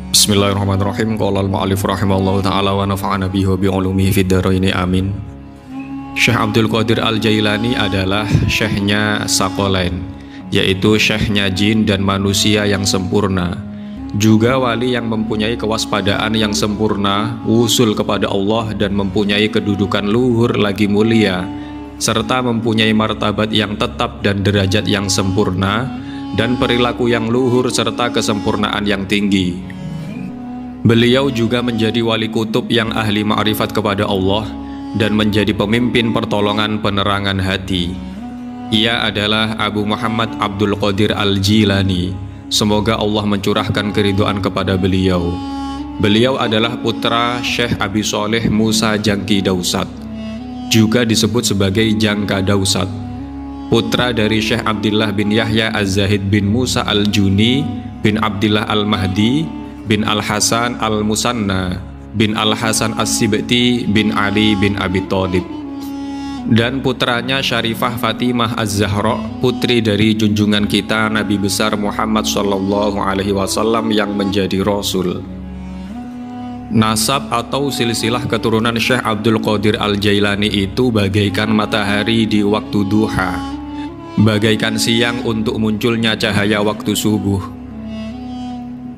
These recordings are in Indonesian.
Bismillahirrahmanirrahim. Qala al-mu'allif rahimallahu ta'ala wa nafa'ana bihi wa bi'ulumihi fid dharaini amin. Syekh Abdul Qadir Al-Jailani adalah syekhnya Saqalain, yaitu syekhnya jin dan manusia yang sempurna, juga wali yang mempunyai kewaspadaan yang sempurna, wusul kepada Allah dan mempunyai kedudukan luhur lagi mulia, serta mempunyai martabat yang tetap dan derajat yang sempurna, dan perilaku yang luhur serta kesempurnaan yang tinggi. Beliau juga menjadi wali kutub yang ahli ma'rifat kepada Allah dan menjadi pemimpin pertolongan penerangan hati. Ia adalah Abu Muhammad Abdul Qadir Al-Jilani. Semoga Allah mencurahkan keridhaan kepada beliau. Beliau adalah putra Syekh Abi Sholeh Musa Jangki Dausat, juga disebut sebagai Jangka Dausat, putra dari Syekh Abdullah bin Yahya Az-Zahid bin Musa Al-Juni bin Abdullah Al-Mahdi bin Al-Hasan Al-Musanna bin Al-Hasan As-Sibti bin Ali bin Abi Thalib, dan putranya Syarifah Fatimah Az-Zahra, putri dari junjungan kita Nabi besar Muhammad Sallallahu Alaihi Wasallam yang menjadi Rasul. Nasab atau silsilah keturunan Syekh Abdul Qadir Al-Jailani itu bagaikan matahari di waktu duha, bagaikan siang untuk munculnya cahaya waktu subuh.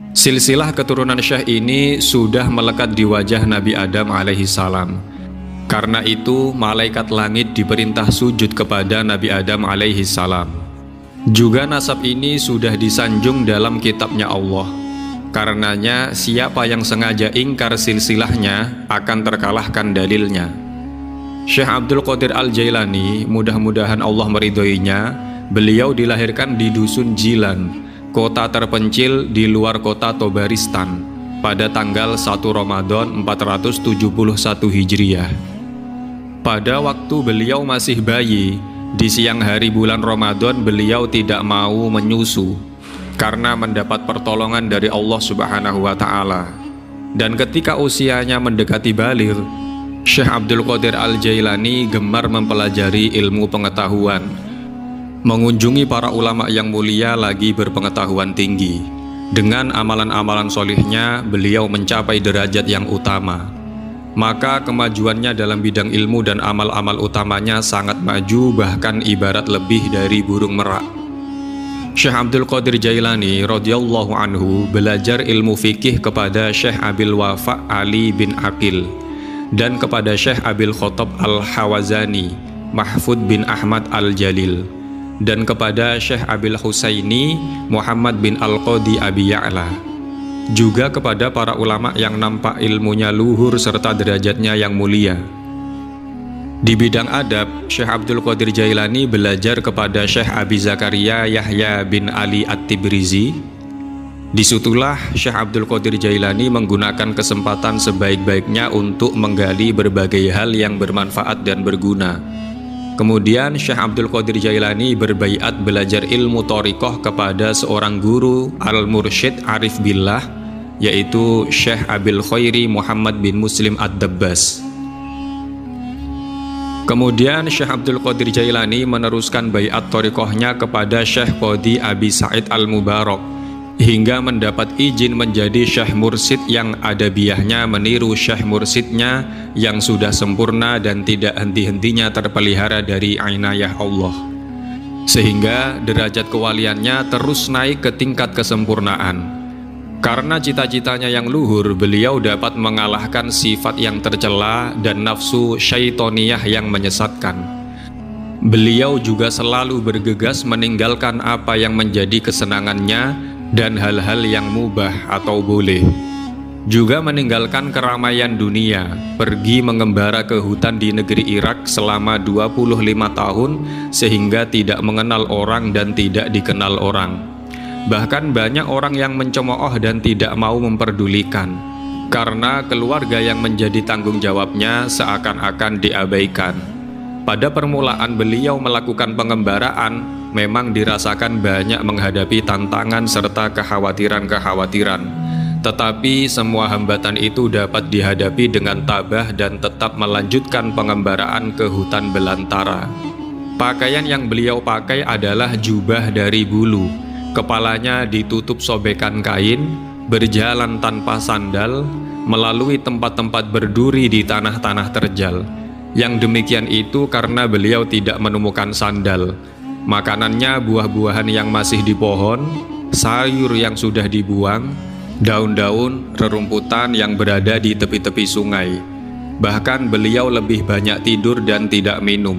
Silsilah keturunan Syekh ini sudah melekat di wajah Nabi Adam alaihi salam. Karena itu malaikat langit diperintah sujud kepada Nabi Adam alaihi salam. Juga nasab ini sudah disanjung dalam kitabnya Allah. Karenanya siapa yang sengaja ingkar silsilahnya akan terkalahkan dalilnya. Syekh Abdul Qadir Al-Jailani, mudah-mudahan Allah meridhoinya, beliau dilahirkan di dusun Jilan, kota terpencil di luar kota Tobaristan, pada tanggal 1 Ramadan 471 Hijriah. Pada waktu beliau masih bayi, di siang hari bulan Ramadan beliau tidak mau menyusu karena mendapat pertolongan dari Allah Subhanahu wa Ta'ala. Dan ketika usianya mendekati baligh, Syekh Abdul Qadir Al-Jailani gemar mempelajari ilmu pengetahuan, mengunjungi para ulama yang mulia lagi berpengetahuan tinggi. Dengan amalan-amalan solihnya beliau mencapai derajat yang utama. Maka kemajuannya dalam bidang ilmu dan amal-amal utamanya sangat maju, bahkan ibarat lebih dari burung merak. Syekh Abdul Qadir Jailani radhiyallahu anhu belajar ilmu fikih kepada Syekh Abil Wafa Ali bin Aqil dan kepada Syekh Abil Khattab Al-Hawazani Mahfud bin Ahmad Al-Jalil, dan kepada Syekh Abil Husaini Muhammad bin Al-Qadi Abi Ya'la, juga kepada para ulama yang nampak ilmunya luhur serta derajatnya yang mulia. Di bidang adab, Syekh Abdul Qadir Jailani belajar kepada Syekh Abi Zakaria Yahya bin Ali At-Tibrizi. Disitulah Syekh Abdul Qadir Jailani menggunakan kesempatan sebaik-baiknya untuk menggali berbagai hal yang bermanfaat dan berguna. Kemudian Syekh Abdul Qadir Jailani berbaiat belajar ilmu thariqah kepada seorang guru al-mursyid arif billah, yaitu Syekh Abil Khairi Muhammad bin Muslim Ad-Dabbas. Kemudian Syekh Abdul Qadir Jailani meneruskan baiat thariqahnya kepada Syekh Qadi Abi Sa'id Al-Mubarak hingga mendapat izin menjadi Syekh Mursid yang adabiyahnya meniru Syekh Mursidnya yang sudah sempurna dan tidak henti-hentinya terpelihara dari inayah Allah, sehingga derajat kewaliannya terus naik ke tingkat kesempurnaan. Karena cita-citanya yang luhur, beliau dapat mengalahkan sifat yang tercela dan nafsu syaitoniyah yang menyesatkan. Beliau juga selalu bergegas meninggalkan apa yang menjadi kesenangannya dan hal-hal yang mubah atau boleh. Juga meninggalkan keramaian dunia, pergi mengembara ke hutan di negeri Irak selama 25 tahun sehingga tidak mengenal orang dan tidak dikenal orang. Bahkan banyak orang yang mencemooh dan tidak mau memperdulikan, karena keluarga yang menjadi tanggung jawabnya seakan-akan diabaikan. Pada permulaan beliau melakukan pengembaraan, memang dirasakan banyak menghadapi tantangan serta kekhawatiran-kekhawatiran. Tetapi semua hambatan itu dapat dihadapi dengan tabah dan tetap melanjutkan pengembaraan ke hutan belantara. Pakaian yang beliau pakai adalah jubah dari bulu. Kepalanya ditutup sobekan kain, berjalan tanpa sandal, melalui tempat-tempat berduri di tanah-tanah terjal. Yang demikian itu karena beliau tidak menemukan sandal. Makanannya buah-buahan yang masih di pohon, sayur yang sudah dibuang, daun-daun, rerumputan yang berada di tepi-tepi sungai. Bahkan beliau lebih banyak tidur dan tidak minum.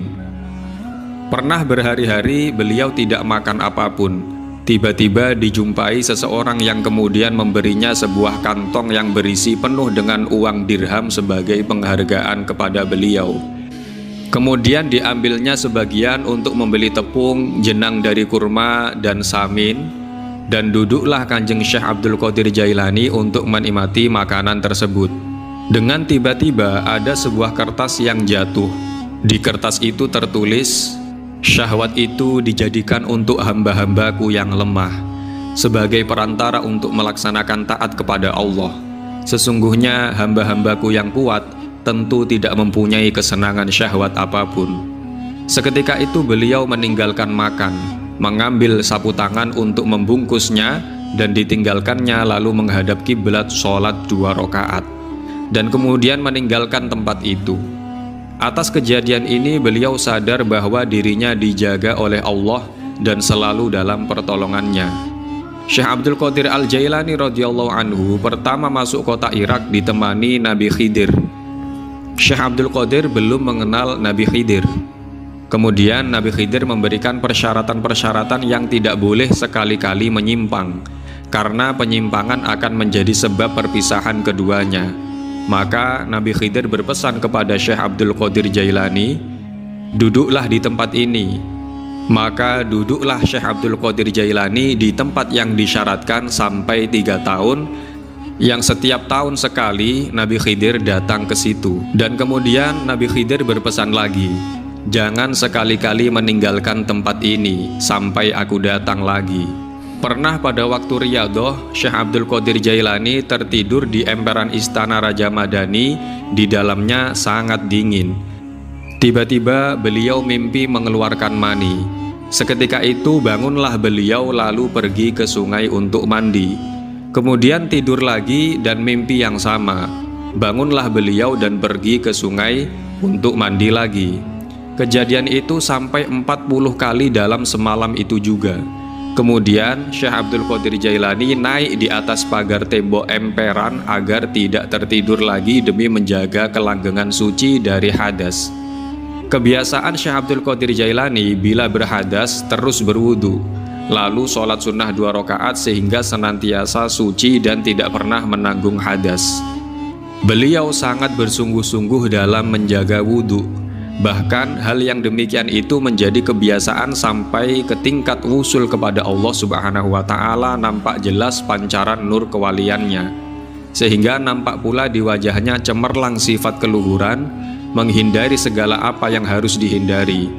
Pernah berhari-hari beliau tidak makan apapun. Tiba-tiba dijumpai seseorang yang kemudian memberinya sebuah kantong yang berisi penuh dengan uang dirham sebagai penghargaan kepada beliau. Kemudian diambilnya sebagian untuk membeli tepung, jenang dari kurma, dan samin. Dan duduklah Kanjeng Syekh Abdul Qadir Jailani untuk menikmati makanan tersebut. Dengan tiba-tiba ada sebuah kertas yang jatuh. Di kertas itu tertulis, "Syahwat itu dijadikan untuk hamba-hambaku yang lemah, sebagai perantara untuk melaksanakan taat kepada Allah. Sesungguhnya hamba-hambaku yang kuat tentu tidak mempunyai kesenangan syahwat apapun." Seketika itu beliau meninggalkan makan, mengambil sapu tangan untuk membungkusnya, dan ditinggalkannya lalu menghadap kiblat sholat 2 rakaat, dan kemudian meninggalkan tempat itu. Atas kejadian ini beliau sadar bahwa dirinya dijaga oleh Allah dan selalu dalam pertolongannya. Syekh Abdul Qadir Al-Jailani radhiyallahu anhu pertama masuk kota Irak ditemani Nabi Khidir. Syekh Abdul Qadir belum mengenal Nabi Khidir. Kemudian Nabi Khidir memberikan persyaratan-persyaratan yang tidak boleh sekali-kali menyimpang, karena penyimpangan akan menjadi sebab perpisahan keduanya. Maka Nabi Khidir berpesan kepada Syekh Abdul Qadir Jailani, "Duduklah di tempat ini." Maka duduklah Syekh Abdul Qadir Jailani di tempat yang disyaratkan sampai 3 tahun, yang setiap tahun sekali Nabi Khidir datang ke situ. Dan kemudian Nabi Khidir berpesan lagi, "Jangan sekali-kali meninggalkan tempat ini sampai aku datang lagi." Pernah pada waktu riyadhah, Syekh Abdul Qadir Jailani tertidur di emperan istana Raja Madani. Di dalamnya sangat dingin. Tiba-tiba beliau mimpi mengeluarkan mani. Seketika itu bangunlah beliau lalu pergi ke sungai untuk mandi. Kemudian tidur lagi dan mimpi yang sama. Bangunlah beliau dan pergi ke sungai untuk mandi lagi. Kejadian itu sampai 40 kali dalam semalam itu juga. Kemudian Syekh Abdul Qadir Jailani naik di atas pagar tembok emperan agar tidak tertidur lagi demi menjaga kelanggengan suci dari hadas. Kebiasaan Syekh Abdul Qadir Jailani bila berhadas terus berwudu, lalu sholat sunnah 2 rakaat sehingga senantiasa suci dan tidak pernah menanggung hadas. Beliau sangat bersungguh-sungguh dalam menjaga wudu. Bahkan hal yang demikian itu menjadi kebiasaan sampai ke tingkat wusul kepada Allah Subhanahu wa Ta'ala, nampak jelas pancaran nur kewaliannya, sehingga nampak pula di wajahnya cemerlang sifat keluhuran, menghindari segala apa yang harus dihindari.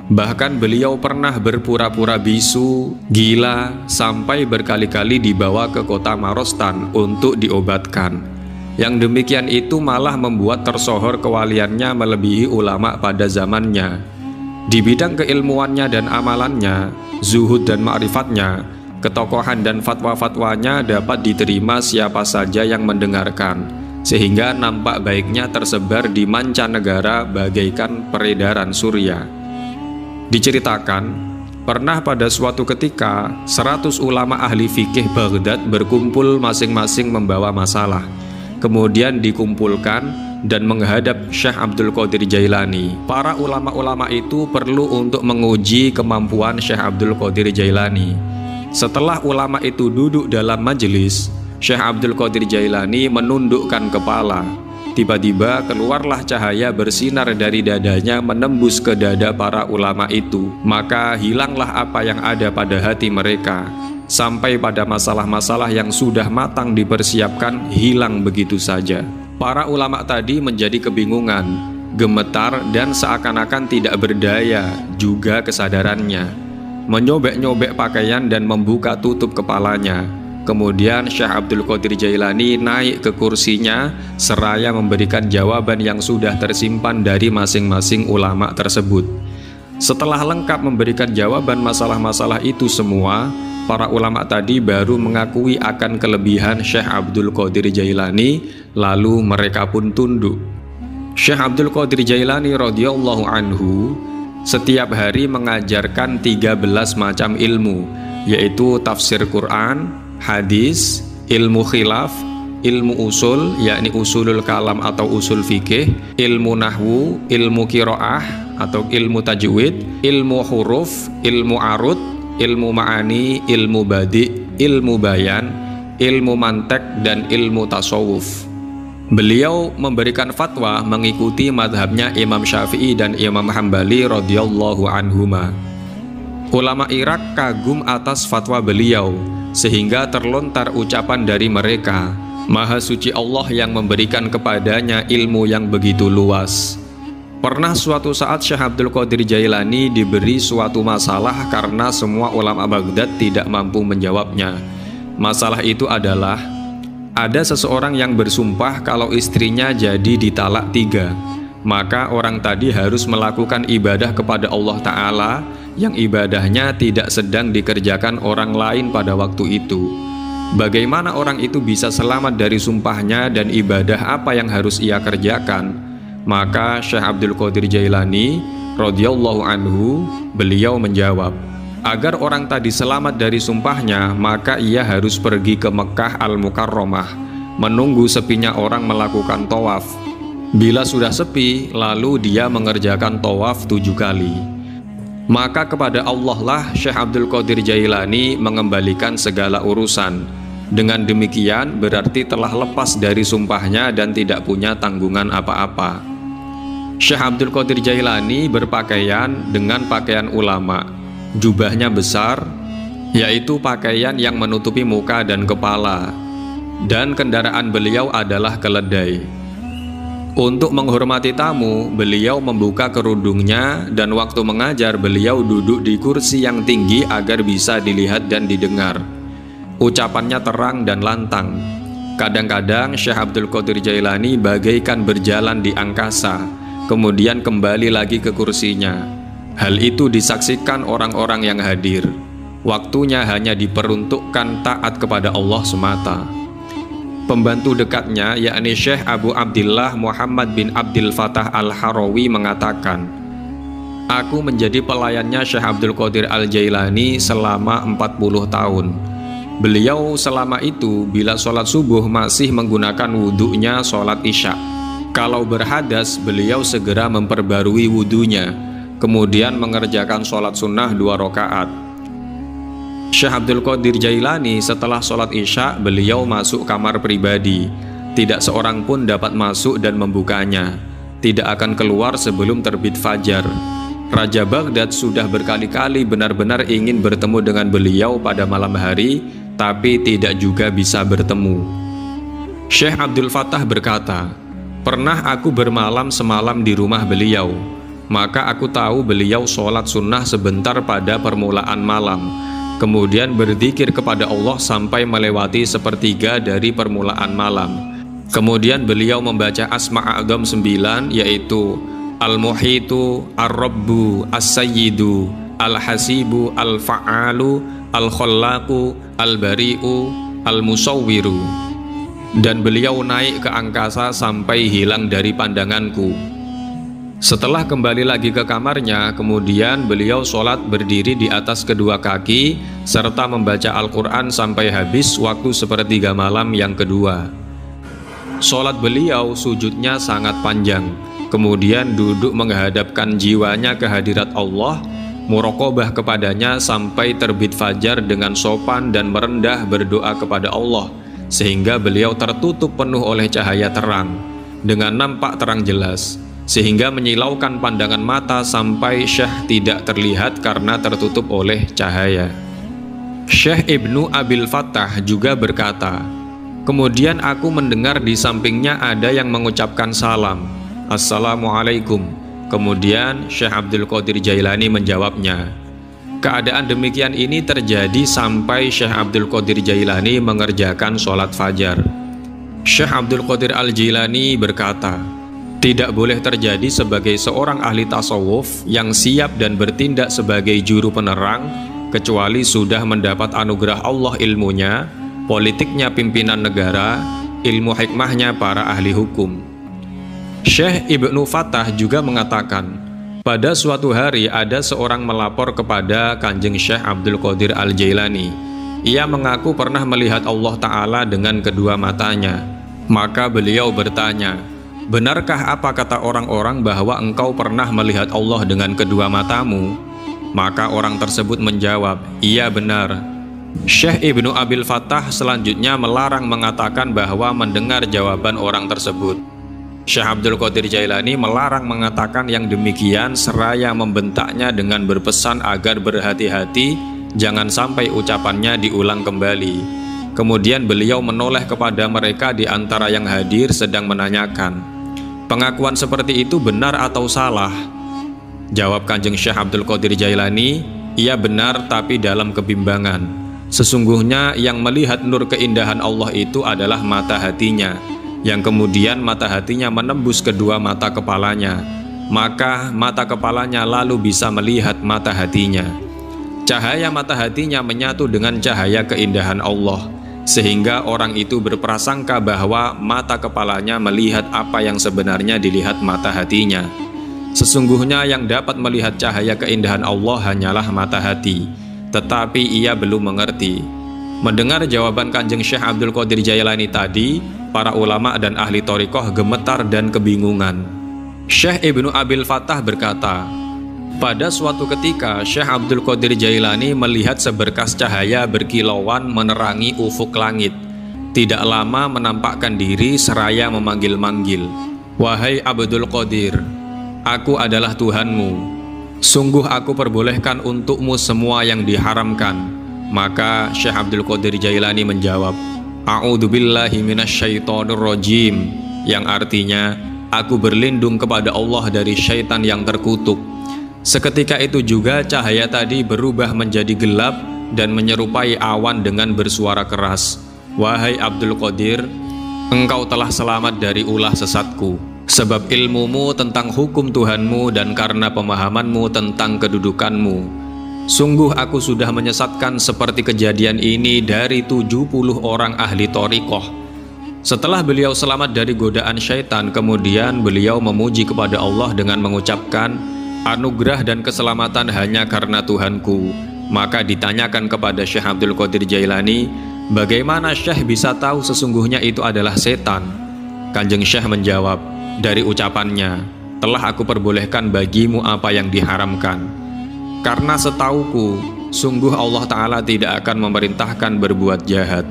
Bahkan beliau pernah berpura-pura bisu, gila, sampai berkali-kali dibawa ke kota Marostan untuk diobatkan. Yang demikian itu malah membuat tersohor kewaliannya melebihi ulama pada zamannya. Di bidang keilmuannya dan amalannya, zuhud dan ma'rifatnya, ketokohan dan fatwa-fatwanya dapat diterima siapa saja yang mendengarkan, sehingga nampak baiknya tersebar di mancanegara bagaikan peredaran surya. Diceritakan, pernah pada suatu ketika 100 ulama ahli fikih Baghdad berkumpul masing-masing membawa masalah. Kemudian dikumpulkan dan menghadap Syekh Abdul Qadir Jailani. Para ulama-ulama itu perlu untuk menguji kemampuan Syekh Abdul Qadir Jailani. Setelah ulama itu duduk dalam majelis, Syekh Abdul Qadir Jailani menundukkan kepala. Tiba-tiba keluarlah cahaya bersinar dari dadanya menembus ke dada para ulama itu. Maka hilanglah apa yang ada pada hati mereka. Sampai pada masalah-masalah yang sudah matang dipersiapkan hilang begitu saja. Para ulama tadi menjadi kebingungan, gemetar, dan seakan-akan tidak berdaya juga kesadarannya. Menyobek-nyobek pakaian dan membuka tutup kepalanya. Kemudian Syekh Abdul Qadir Jailani naik ke kursinya seraya memberikan jawaban yang sudah tersimpan dari masing-masing ulama tersebut. Setelah lengkap memberikan jawaban masalah-masalah itu semua, para ulama tadi baru mengakui akan kelebihan Syekh Abdul Qadir Jailani, lalu mereka pun tunduk. Syekh Abdul Qadir Jailani radhiyallahu anhu setiap hari mengajarkan 13 macam ilmu, yaitu tafsir Quran, hadis, ilmu khilaf, ilmu usul, yakni usulul kalam atau usul fikih, ilmu nahwu, ilmu qiraah atau ilmu tajwid, ilmu huruf, ilmu arud, ilmu ma'ani, ilmu badi, ilmu bayan, ilmu mantek, dan ilmu tasawuf. Beliau memberikan fatwa mengikuti madhabnya Imam Syafi'i dan Imam Hambali radhiyallahu anhuma. Ulama Irak kagum atas fatwa beliau, sehingga terlontar ucapan dari mereka, Maha suci Allah yang memberikan kepadanya ilmu yang begitu luas. Pernah suatu saat Syekh Abdul Qadir Jailani diberi suatu masalah karena semua ulama Baghdad tidak mampu menjawabnya. Masalah itu adalah, ada seseorang yang bersumpah kalau istrinya jadi ditalak 3, maka orang tadi harus melakukan ibadah kepada Allah Ta'ala yang ibadahnya tidak sedang dikerjakan orang lain pada waktu itu. Bagaimana orang itu bisa selamat dari sumpahnya dan ibadah apa yang harus ia kerjakan? Maka Syekh Abdul Qadir Jailani radhiyallahu anhu beliau menjawab, agar orang tadi selamat dari sumpahnya, maka ia harus pergi ke Mekah Al-Mukarramah, menunggu sepinya orang melakukan tawaf. Bila sudah sepi, lalu dia mengerjakan tawaf 7 kali. Maka kepada Allah lah Syekh Abdul Qadir Jailani mengembalikan segala urusan. Dengan demikian berarti telah lepas dari sumpahnya dan tidak punya tanggungan apa-apa. Syekh Abdul Qadir Jailani berpakaian dengan pakaian ulama. Jubahnya besar, yaitu pakaian yang menutupi muka dan kepala, dan kendaraan beliau adalah keledai. Untuk menghormati tamu, beliau membuka kerudungnya, dan waktu mengajar beliau duduk di kursi yang tinggi agar bisa dilihat dan didengar. Ucapannya terang dan lantang. Kadang-kadang Syekh Abdul Qadir Jailani bagaikan berjalan di angkasa, kemudian kembali lagi ke kursinya. Hal itu disaksikan orang-orang yang hadir. Waktunya hanya diperuntukkan taat kepada Allah semata. Pembantu dekatnya, yakni Syekh Abu Abdillah Muhammad bin Abdul Fattah Al-Harawi mengatakan, aku menjadi pelayannya Syekh Abdul Qadir Al-Jailani selama 40 tahun. Beliau selama itu bila sholat subuh masih menggunakan wudhunya sholat isya. Kalau berhadas, beliau segera memperbarui wudhunya, kemudian mengerjakan sholat sunnah 2 rakaat. Syekh Abdul Qadir Jailani setelah sholat isya, beliau masuk kamar pribadi. Tidak seorang pun dapat masuk dan membukanya. Tidak akan keluar sebelum terbit fajar. Raja Baghdad sudah berkali-kali benar-benar ingin bertemu dengan beliau pada malam hari, tapi tidak juga bisa bertemu. Syekh Abdul Fattah berkata, pernah aku bermalam semalam di rumah beliau, maka aku tahu beliau sholat sunnah sebentar pada permulaan malam, kemudian berzikir kepada Allah sampai melewati sepertiga dari permulaan malam. Kemudian beliau membaca Asma' A'dzam 9, yaitu Al-Muhitu, Ar-Rabbu, As-Sayyidu, Al-Hasibu, Al-Fa'alu, Al-Khallaqu, Al-Bari'u, Al-Musawwiru. Dan beliau naik ke angkasa sampai hilang dari pandanganku. Setelah kembali lagi ke kamarnya, kemudian beliau sholat berdiri di atas kedua kaki serta membaca Al-Quran sampai habis waktu sepertiga malam yang kedua. Sholat beliau sujudnya sangat panjang, kemudian duduk menghadapkan jiwanya ke hadirat Allah, muraqabah kepadanya sampai terbit fajar dengan sopan dan merendah berdoa kepada Allah, sehingga beliau tertutup penuh oleh cahaya terang, dengan nampak terang jelas, sehingga menyilaukan pandangan mata sampai Syekh tidak terlihat karena tertutup oleh cahaya. Syekh Ibnu Abil Fattah juga berkata, kemudian aku mendengar di sampingnya ada yang mengucapkan salam, Assalamualaikum. Kemudian Syekh Abdul Qadir Jailani menjawabnya. Keadaan demikian ini terjadi sampai Syekh Abdul Qadir Jailani mengerjakan sholat fajar. Syekh Abdul Qadir Al-Jailani berkata, tidak boleh terjadi sebagai seorang ahli tasawuf yang siap dan bertindak sebagai juru penerang, kecuali sudah mendapat anugerah Allah ilmunya, politiknya pimpinan negara, ilmu hikmahnya para ahli hukum. Syekh Ibnu Fattah juga mengatakan, pada suatu hari ada seorang melapor kepada Kanjeng Syekh Abdul Qadir Al-Jailani. Ia mengaku pernah melihat Allah Ta'ala dengan kedua matanya. Maka beliau bertanya, benarkah apa kata orang-orang bahwa engkau pernah melihat Allah dengan kedua matamu? Maka orang tersebut menjawab, iya benar. Syekh Ibnu Abil Fattah selanjutnya melarang mengatakan bahwa mendengar jawaban orang tersebut. Syekh Abdul Qadir Jailani melarang mengatakan yang demikian seraya membentaknya dengan berpesan agar berhati-hati jangan sampai ucapannya diulang kembali. Kemudian beliau menoleh kepada mereka di antara yang hadir sedang menanyakan, pengakuan seperti itu benar atau salah? Jawab Kanjeng Syekh Abdul Qadir Jailani, iya benar tapi dalam kebimbangan. Sesungguhnya yang melihat nur keindahan Allah itu adalah mata hatinya, yang kemudian mata hatinya menembus kedua mata kepalanya, maka mata kepalanya lalu bisa melihat mata hatinya. Cahaya mata hatinya menyatu dengan cahaya keindahan Allah, sehingga orang itu berprasangka bahwa mata kepalanya melihat apa yang sebenarnya dilihat mata hatinya. Sesungguhnya yang dapat melihat cahaya keindahan Allah hanyalah mata hati, tetapi ia belum mengerti. Mendengar jawaban Kanjeng Syekh Abdul Qadir Jailani tadi, para ulama dan ahli thariqah gemetar dan kebingungan. Syekh Ibnu Abil Fattah berkata, pada suatu ketika Syekh Abdul Qadir Jailani melihat seberkas cahaya berkilauan menerangi ufuk langit. Tidak lama menampakkan diri seraya memanggil-manggil, wahai Abdul Qadir, aku adalah Tuhanmu. Sungguh aku perbolehkan untukmu semua yang diharamkan. Maka Syekh Abdul Qadir Jailani menjawab, A'udzubillahi minasyaitonirrajim, yang artinya, aku berlindung kepada Allah dari syaitan yang terkutuk. Seketika itu juga cahaya tadi berubah menjadi gelap dan menyerupai awan dengan bersuara keras, wahai Abdul Qadir, engkau telah selamat dari ulah sesatku, sebab ilmumu tentang hukum Tuhanmu dan karena pemahamanmu tentang kedudukanmu. Sungguh aku sudah menyesatkan seperti kejadian ini dari 70 orang ahli thariqah. Setelah beliau selamat dari godaan syaitan, kemudian beliau memuji kepada Allah dengan mengucapkan, anugerah dan keselamatan hanya karena Tuhanku. Maka ditanyakan kepada Syekh Abdul Qadir Jailani, bagaimana Syekh bisa tahu sesungguhnya itu adalah setan? Kanjeng Syekh menjawab, dari ucapannya, telah aku perbolehkan bagimu apa yang diharamkan. Karena setauku, sungguh Allah Ta'ala tidak akan memerintahkan berbuat jahat.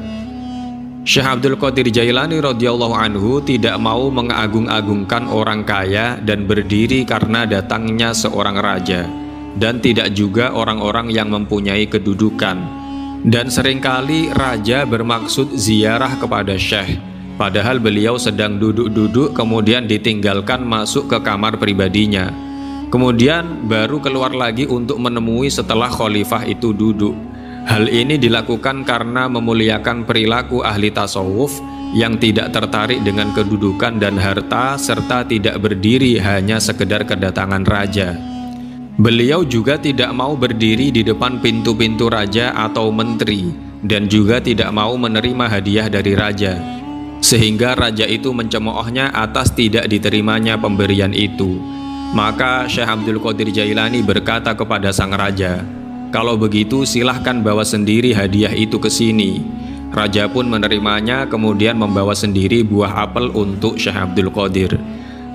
Syekh Abdul Qadir Jailani radhiyallahu anhu tidak mau mengagung-agungkan orang kaya dan berdiri karena datangnya seorang raja, dan tidak juga orang-orang yang mempunyai kedudukan. Dan seringkali raja bermaksud ziarah kepada Syekh, padahal beliau sedang duduk-duduk kemudian ditinggalkan masuk ke kamar pribadinya. Kemudian baru keluar lagi untuk menemui setelah khalifah itu duduk. Hal ini dilakukan karena memuliakan perilaku ahli tasawuf yang tidak tertarik dengan kedudukan dan harta serta tidak berdiri hanya sekedar kedatangan raja. Beliau juga tidak mau berdiri di depan pintu-pintu raja atau menteri dan juga tidak mau menerima hadiah dari raja, sehingga raja itu mencemoohnya atas tidak diterimanya pemberian itu. Maka Syekh Abdul Qadir Jailani berkata kepada sang raja, kalau begitu silahkan bawa sendiri hadiah itu ke sini. Raja pun menerimanya, kemudian membawa sendiri buah apel untuk Syekh Abdul Qadir.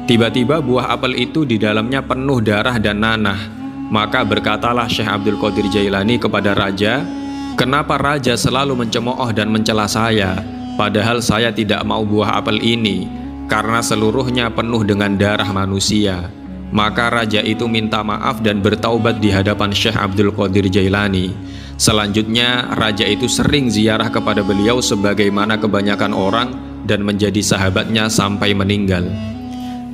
Tiba-tiba buah apel itu di dalamnya penuh darah dan nanah. Maka berkatalah Syekh Abdul Qadir Jailani kepada raja, kenapa raja selalu mencemooh dan mencela saya, padahal saya tidak mau buah apel ini, karena seluruhnya penuh dengan darah manusia. Maka raja itu minta maaf dan bertaubat di hadapan Syekh Abdul Qadir Jailani. Selanjutnya raja itu sering ziarah kepada beliau sebagaimana kebanyakan orang dan menjadi sahabatnya sampai meninggal.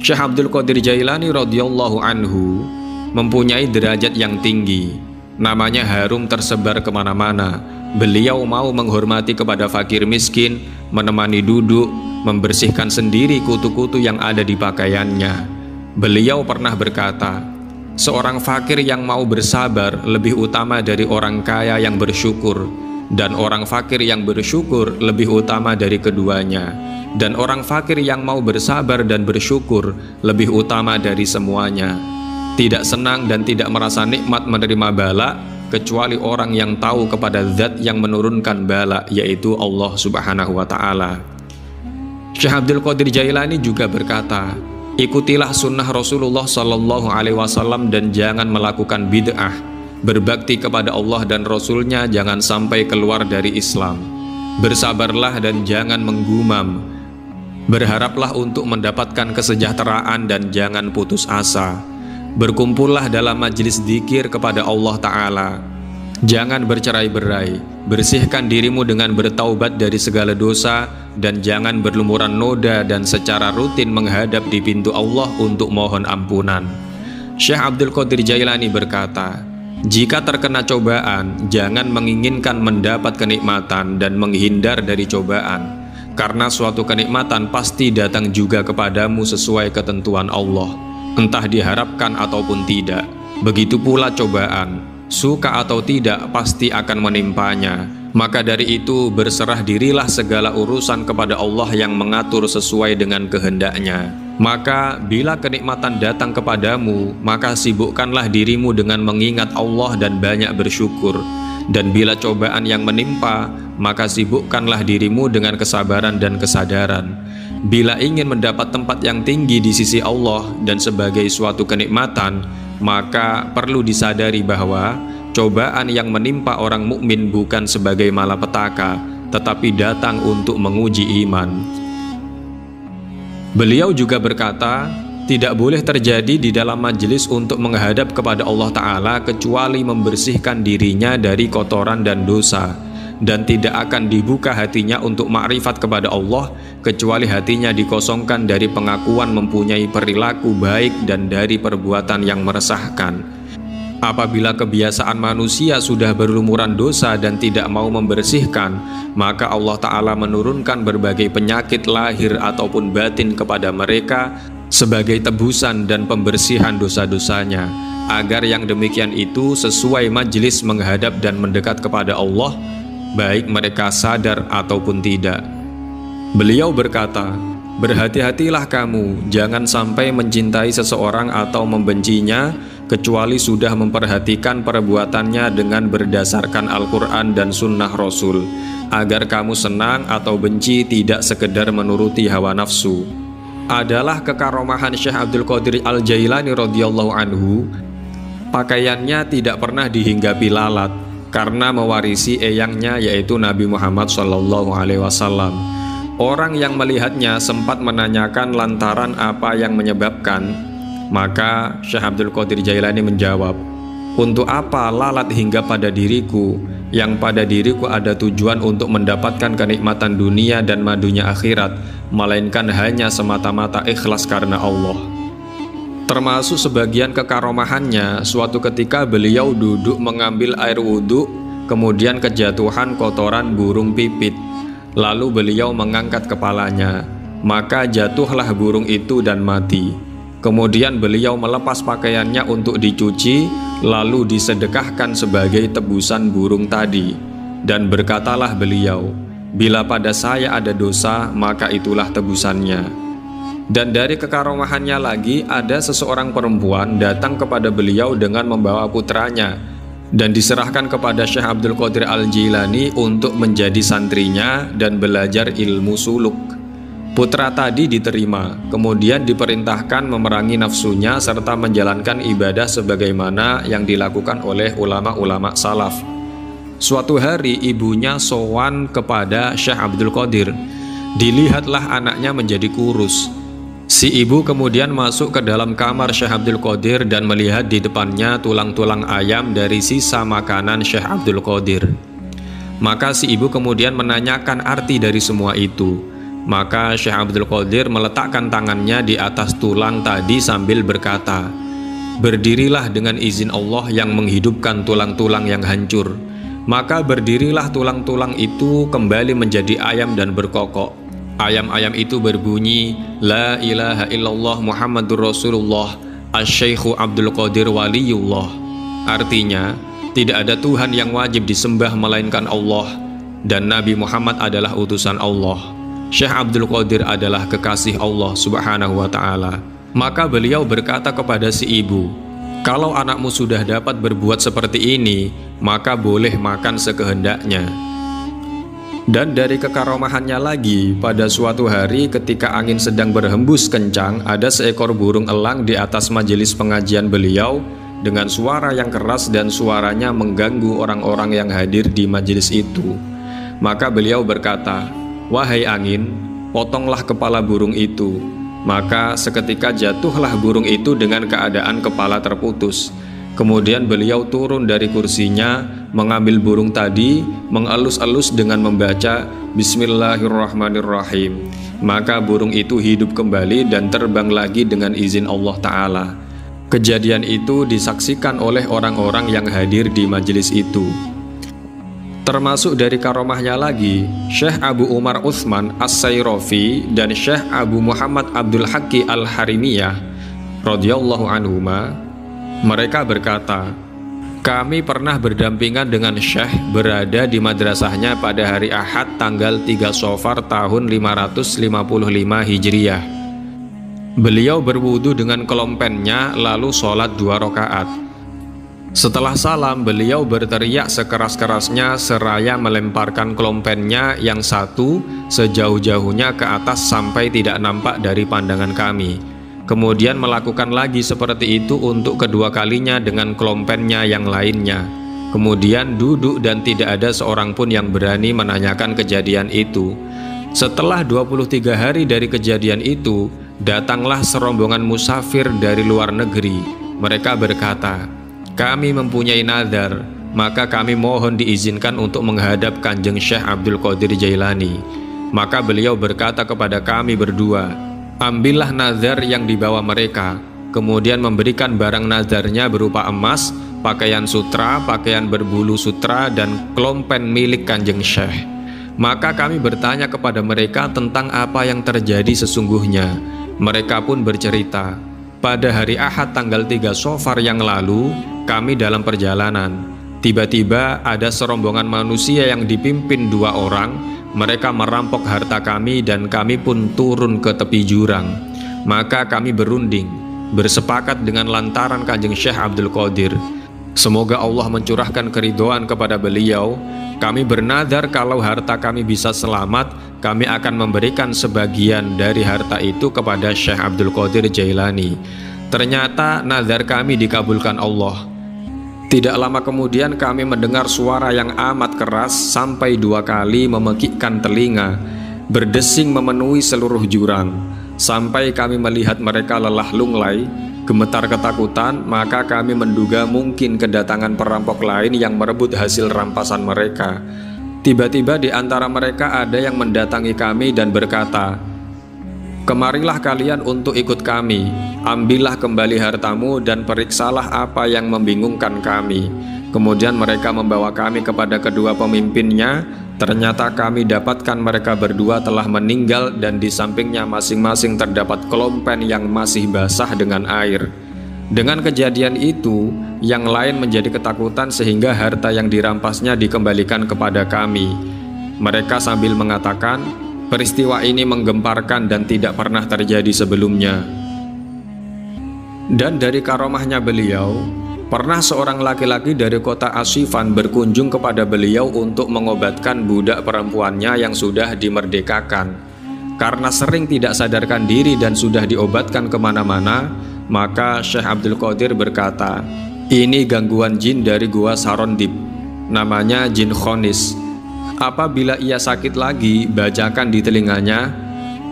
Syekh Abdul Qadir Jailani radhiyallahu anhu mempunyai derajat yang tinggi. Namanya harum tersebar kemana-mana. Beliau mau menghormati kepada fakir miskin, menemani duduk, membersihkan sendiri kutu-kutu yang ada di pakaiannya. Beliau pernah berkata, Seorang fakir yang mau bersabar lebih utama dari orang kaya yang bersyukur, dan orang fakir yang bersyukur lebih utama dari keduanya, dan orang fakir yang mau bersabar dan bersyukur lebih utama dari semuanya. Tidak senang dan tidak merasa nikmat menerima bala kecuali orang yang tahu kepada zat yang menurunkan bala, yaitu Allah Subhanahu wa ta'ala. Syekh Abdul Qadir Jailani juga berkata, ikutilah sunnah Rasulullah Sallallahu Alaihi Wasallam dan jangan melakukan bid'ah. Berbakti kepada Allah dan Rasulnya, jangan sampai keluar dari Islam. Bersabarlah dan jangan menggumam. Berharaplah untuk mendapatkan kesejahteraan dan jangan putus asa. Berkumpullah dalam majelis dzikir kepada Allah Ta'ala. Jangan bercerai-berai. Bersihkan dirimu dengan bertaubat dari segala dosa, dan jangan berlumuran noda dan secara rutin menghadap di pintu Allah untuk mohon ampunan. Syekh Abdul Qadir Jailani berkata, jika terkena cobaan, jangan menginginkan mendapat kenikmatan dan menghindar dari cobaan, karena suatu kenikmatan pasti datang juga kepadamu sesuai ketentuan Allah, entah diharapkan ataupun tidak. Begitu pula cobaan, suka atau tidak pasti akan menimpanya. Maka dari itu berserah dirilah segala urusan kepada Allah yang mengatur sesuai dengan kehendaknya. Maka bila kenikmatan datang kepadamu, maka sibukkanlah dirimu dengan mengingat Allah dan banyak bersyukur. Dan bila cobaan yang menimpa, maka sibukkanlah dirimu dengan kesabaran dan kesadaran. Bila ingin mendapat tempat yang tinggi di sisi Allah dan sebagai suatu kenikmatan, maka perlu disadari bahwa cobaan yang menimpa orang mukmin bukan sebagai malapetaka, tetapi datang untuk menguji iman. Beliau juga berkata, tidak boleh terjadi di dalam majelis untuk menghadap kepada Allah Ta'ala kecuali membersihkan dirinya dari kotoran dan dosa, dan tidak akan dibuka hatinya untuk makrifat kepada Allah kecuali hatinya dikosongkan dari pengakuan mempunyai perilaku baik dan dari perbuatan yang meresahkan. Apabila kebiasaan manusia sudah berlumuran dosa dan tidak mau membersihkan, maka Allah Ta'ala menurunkan berbagai penyakit lahir ataupun batin kepada mereka sebagai tebusan dan pembersihan dosa-dosanya, agar yang demikian itu sesuai majelis menghadap dan mendekat kepada Allah, baik mereka sadar ataupun tidak. Beliau berkata, berhati-hatilah kamu, jangan sampai mencintai seseorang atau membencinya kecuali sudah memperhatikan perbuatannya dengan berdasarkan Al-Quran dan Sunnah Rasul, agar kamu senang atau benci tidak sekedar menuruti hawa nafsu. Adalah kekaromahan Syekh Abdul Qadir Al-Jailani radhiyallahu anhu, pakaiannya tidak pernah dihinggapi lalat karena mewarisi eyangnya, yaitu Nabi Muhammad SAW. Orang yang melihatnya sempat menanyakan lantaran apa yang menyebabkan. Maka Syekh Abdul Qadir Jailani menjawab, untuk apa lalat hingga pada diriku, yang pada diriku ada tujuan untuk mendapatkan kenikmatan dunia dan madunya akhirat, melainkan hanya semata-mata ikhlas karena Allah. Termasuk sebagian kekaromahannya, suatu ketika beliau duduk mengambil air wudhu, kemudian kejatuhan kotoran burung pipit. Lalu beliau mengangkat kepalanya, maka jatuhlah burung itu dan mati. Kemudian beliau melepas pakaiannya untuk dicuci, lalu disedekahkan sebagai tebusan burung tadi. Dan berkatalah beliau, bila pada saya ada dosa, maka itulah tebusannya. Dan dari kekaromahannya lagi, ada seseorang perempuan datang kepada beliau dengan membawa putranya, dan diserahkan kepada Syekh Abdul Qadir Al-Jilani untuk menjadi santrinya dan belajar ilmu suluk. Putra tadi diterima, kemudian diperintahkan memerangi nafsunya serta menjalankan ibadah sebagaimana yang dilakukan oleh ulama-ulama salaf. Suatu hari ibunya sowan kepada Syekh Abdul Qadir. Dilihatlah anaknya menjadi kurus. Si ibu kemudian masuk ke dalam kamar Syekh Abdul Qadir dan melihat di depannya tulang-tulang ayam dari sisa makanan Syekh Abdul Qadir. Maka si ibu kemudian menanyakan arti dari semua itu. Maka Syekh Abdul Qadir meletakkan tangannya di atas tulang tadi sambil berkata, berdirilah dengan izin Allah yang menghidupkan tulang-tulang yang hancur. Maka berdirilah tulang-tulang itu kembali menjadi ayam dan berkokok. Ayam-ayam itu berbunyi, La ilaha illallah Muhammadur Rasulullah. Asy-Syaikhu Abdul Qadir Waliyullah. Artinya, tidak ada Tuhan yang wajib disembah melainkan Allah, dan Nabi Muhammad adalah utusan Allah. Syekh Abdul Qadir adalah kekasih Allah Subhanahu wa ta'ala. Maka beliau berkata kepada si ibu, "Kalau anakmu sudah dapat berbuat seperti ini, maka boleh makan sekehendaknya." Dan dari kekaromahannya lagi, pada suatu hari ketika angin sedang berhembus kencang, ada seekor burung elang di atas majelis pengajian beliau dengan suara yang keras dan suaranya mengganggu orang-orang yang hadir di majelis itu. Maka beliau berkata, "Wahai angin, potonglah kepala burung itu." Maka seketika jatuhlah burung itu dengan keadaan kepala terputus. Kemudian beliau turun dari kursinya, mengambil burung tadi, mengelus-elus dengan membaca Bismillahirrahmanirrahim. Maka burung itu hidup kembali dan terbang lagi dengan izin Allah Ta'ala. Kejadian itu disaksikan oleh orang-orang yang hadir di majelis itu. Termasuk dari karomahnya lagi, Syekh Abu Umar Utsman As-Sayrofi dan Syekh Abu Muhammad Abdul Haqqi Al-Harimiyah radhiyallahu anhuma, mereka berkata, "Kami pernah berdampingan dengan Syekh berada di madrasahnya pada hari Ahad tanggal 3 Safar tahun 555 Hijriah. Beliau berwudu dengan kelompennya lalu sholat 2 rakaat. Setelah salam, beliau berteriak sekeras-kerasnya seraya melemparkan kelompennya yang satu sejauh-jauhnya ke atas sampai tidak nampak dari pandangan kami. Kemudian melakukan lagi seperti itu untuk kedua kalinya dengan kelompennya yang lainnya. Kemudian duduk dan tidak ada seorang pun yang berani menanyakan kejadian itu. Setelah 23 hari dari kejadian itu, datanglah serombongan musafir dari luar negeri. Mereka berkata, 'Kami mempunyai nazar, maka kami mohon diizinkan untuk menghadap Kanjeng Syekh Abdul Qadir Jailani.' Maka beliau berkata kepada kami berdua, 'Ambillah nazar yang dibawa mereka.' Kemudian memberikan barang nazarnya berupa emas, pakaian sutra, pakaian berbulu sutra, dan kelompen milik Kanjeng Syekh. Maka kami bertanya kepada mereka tentang apa yang terjadi sesungguhnya. Mereka pun bercerita, pada hari Ahad tanggal 3 Safar yang lalu, kami dalam perjalanan. Tiba-tiba ada serombongan manusia yang dipimpin 2 orang. Mereka merampok harta kami dan kami pun turun ke tepi jurang. Maka kami berunding, bersepakat dengan lantaran Kanjeng Syekh Abdul Qadir. Semoga Allah mencurahkan keridhaan kepada beliau. Kami bernazar kalau harta kami bisa selamat, kami akan memberikan sebagian dari harta itu kepada Syekh Abdul Qadir Jailani. Ternyata nazar kami dikabulkan Allah. Tidak lama kemudian kami mendengar suara yang amat keras sampai 2 kali memekikkan telinga, berdesing memenuhi seluruh jurang. Sampai kami melihat mereka lelah lunglai, gemetar ketakutan, maka kami menduga mungkin kedatangan perampok lain yang merebut hasil rampasan mereka. Tiba-tiba di antara mereka ada yang mendatangi kami dan berkata, 'Kemarilah kalian untuk ikut kami, ambillah kembali hartamu dan periksalah apa yang membingungkan kami.' Kemudian mereka membawa kami kepada kedua pemimpinnya. Ternyata kami dapatkan mereka berdua telah meninggal dan di sampingnya masing-masing terdapat kelompen yang masih basah dengan air. Dengan kejadian itu, yang lain menjadi ketakutan sehingga harta yang dirampasnya dikembalikan kepada kami. Mereka sambil mengatakan, peristiwa ini menggemparkan dan tidak pernah terjadi sebelumnya. Dan dari karomahnya beliau, pernah seorang laki-laki dari kota Asifan berkunjung kepada beliau untuk mengobatkan budak perempuannya yang sudah dimerdekakan. Karena sering tidak sadarkan diri dan sudah diobatkan kemana-mana, maka Syekh Abdul Qadir berkata, 'Ini gangguan jin dari gua Sarondib, namanya jin Khonis. Apabila ia sakit lagi, bacakan di telinganya,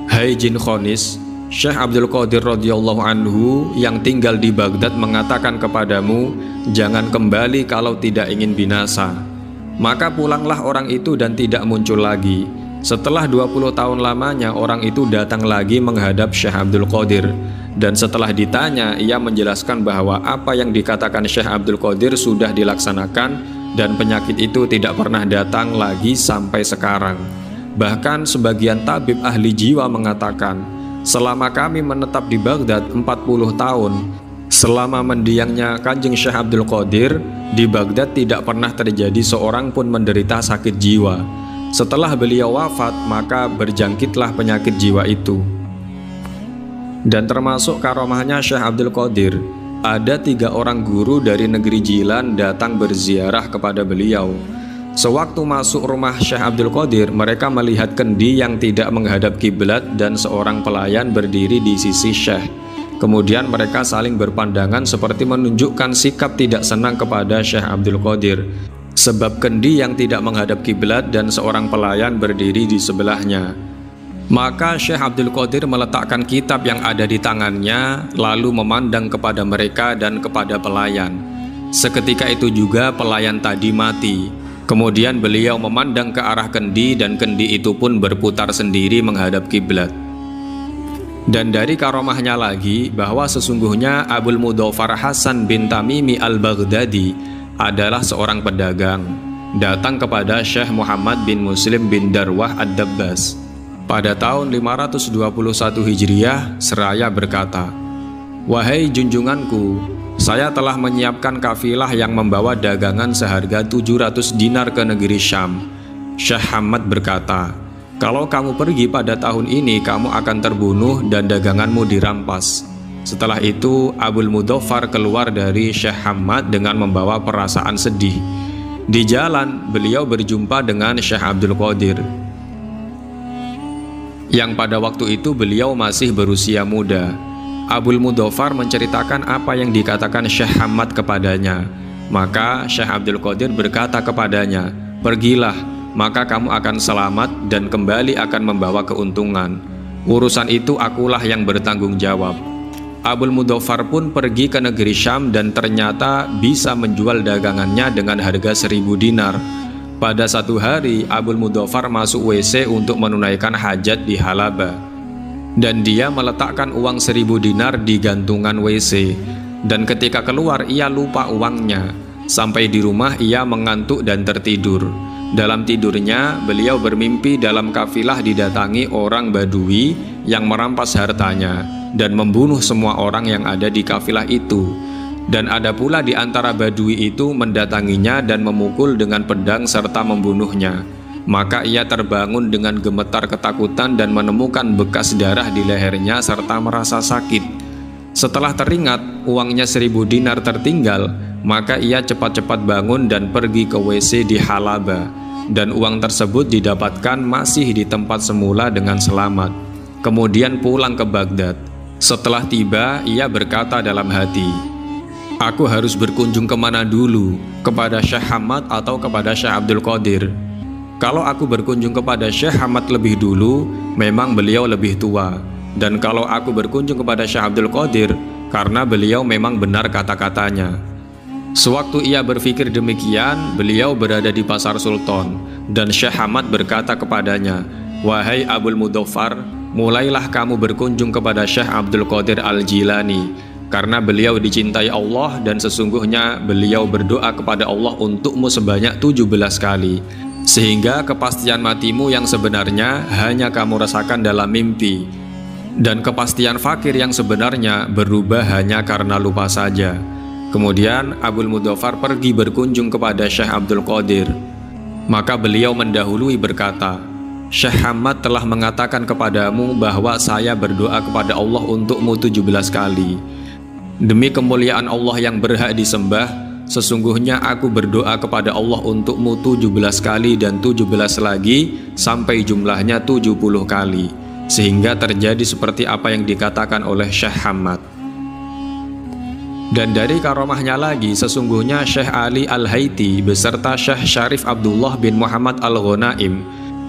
"Hai jin Khonis, Syekh Abdul Qadir radhiyallahu anhu yang tinggal di Baghdad mengatakan kepadamu, jangan kembali kalau tidak ingin binasa." Maka pulanglah orang itu dan tidak muncul lagi. Setelah 20 tahun lamanya, orang itu datang lagi menghadap Syekh Abdul Qadir. Dan setelah ditanya, ia menjelaskan bahwa apa yang dikatakan Syekh Abdul Qadir sudah dilaksanakan dan penyakit itu tidak pernah datang lagi sampai sekarang. Bahkan sebagian tabib ahli jiwa mengatakan, selama kami menetap di Baghdad 40 tahun, Selama mendiangnya Kanjeng Syekh Abdul Qadir, di Baghdad tidak pernah terjadi seorang pun menderita sakit jiwa. Setelah beliau wafat, maka berjangkitlah penyakit jiwa itu. Dan termasuk karomahnya Syekh Abdul Qadir, ada 3 orang guru dari negeri Jilan datang berziarah kepada beliau. Sewaktu masuk rumah Syekh Abdul Qadir, mereka melihat kendi yang tidak menghadap kiblat dan seorang pelayan berdiri di sisi Syekh. Kemudian mereka saling berpandangan seperti menunjukkan sikap tidak senang kepada Syekh Abdul Qadir, sebab kendi yang tidak menghadap kiblat dan seorang pelayan berdiri di sebelahnya. Maka Syekh Abdul Qadir meletakkan kitab yang ada di tangannya, lalu memandang kepada mereka dan kepada pelayan. Seketika itu juga pelayan tadi mati. Kemudian beliau memandang ke arah kendi dan kendi itu pun berputar sendiri menghadap kiblat. Dan dari karomahnya lagi bahwa sesungguhnya Abul Mudhaffar Hasan bin Tamimi al-Baghdadi adalah seorang pedagang, datang kepada Syekh Muhammad bin Muslim bin Darwah ad-Dabbas pada tahun 521 Hijriah seraya berkata, "Wahai junjunganku, saya telah menyiapkan kafilah yang membawa dagangan seharga 700 dinar ke negeri Syam." Syekh Hamad berkata, "Kalau kamu pergi pada tahun ini, kamu akan terbunuh dan daganganmu dirampas." Setelah itu, Abul Mudhaffar keluar dari Syekh Hamad dengan membawa perasaan sedih. Di jalan, beliau berjumpa dengan Syekh Abdul Qadir, yang pada waktu itu beliau masih berusia muda. Abul Mudhaffar menceritakan apa yang dikatakan Syekh Hamad kepadanya. Maka Syekh Abdul Qadir berkata kepadanya, "Pergilah, maka kamu akan selamat dan kembali akan membawa keuntungan. Urusan itu akulah yang bertanggung jawab." Abul Mudhaffar pun pergi ke negeri Syam dan ternyata bisa menjual dagangannya dengan harga 1000 dinar. Pada satu hari, Abul Mudhaffar masuk WC untuk menunaikan hajat di Halaba. Dan dia meletakkan uang 1000 dinar di gantungan WC. Dan ketika keluar, ia lupa uangnya. Sampai di rumah, ia mengantuk dan tertidur. Dalam tidurnya, beliau bermimpi dalam kafilah didatangi orang Badui yang merampas hartanya dan membunuh semua orang yang ada di kafilah itu. Dan ada pula di antara Badui itu mendatanginya dan memukul dengan pedang serta membunuhnya. Maka ia terbangun dengan gemetar ketakutan dan menemukan bekas darah di lehernya serta merasa sakit. Setelah teringat uangnya 1000 dinar tertinggal, maka ia cepat-cepat bangun dan pergi ke WC di Halaba. Dan uang tersebut didapatkan masih di tempat semula dengan selamat. Kemudian pulang ke Baghdad. Setelah tiba, ia berkata dalam hati, "Aku harus berkunjung kemana dulu? Kepada Syekh Hamad atau kepada Syekh Abdul Qadir? Kalau aku berkunjung kepada Syekh Hamad lebih dulu, memang beliau lebih tua. Dan kalau aku berkunjung kepada Syekh Abdul Qadir, karena beliau memang benar kata-katanya." Sewaktu ia berpikir demikian, beliau berada di Pasar Sultan, dan Syekh Hamad berkata kepadanya, "Wahai Abul Mudhaffar, mulailah kamu berkunjung kepada Syekh Abdul Qadir Al-Jilani, karena beliau dicintai Allah dan sesungguhnya beliau berdoa kepada Allah untukmu sebanyak 17 kali, sehingga kepastian matimu yang sebenarnya hanya kamu rasakan dalam mimpi, dan kepastian fakir yang sebenarnya berubah hanya karena lupa saja." Kemudian Abul Mudhaffar pergi berkunjung kepada Syekh Abdul Qadir. Maka beliau mendahului berkata, "Syekh Hamad telah mengatakan kepadamu bahwa saya berdoa kepada Allah untukmu 17 kali. Demi kemuliaan Allah yang berhak disembah, sesungguhnya aku berdoa kepada Allah untukmu 17 kali dan 17 lagi sampai jumlahnya 70 kali. Sehingga terjadi seperti apa yang dikatakan oleh Syekh Hamad. Dan dari karomahnya lagi, sesungguhnya Syekh Ali Al-Haiti beserta Syekh Syarif Abdullah bin Muhammad Al-Ghanaim,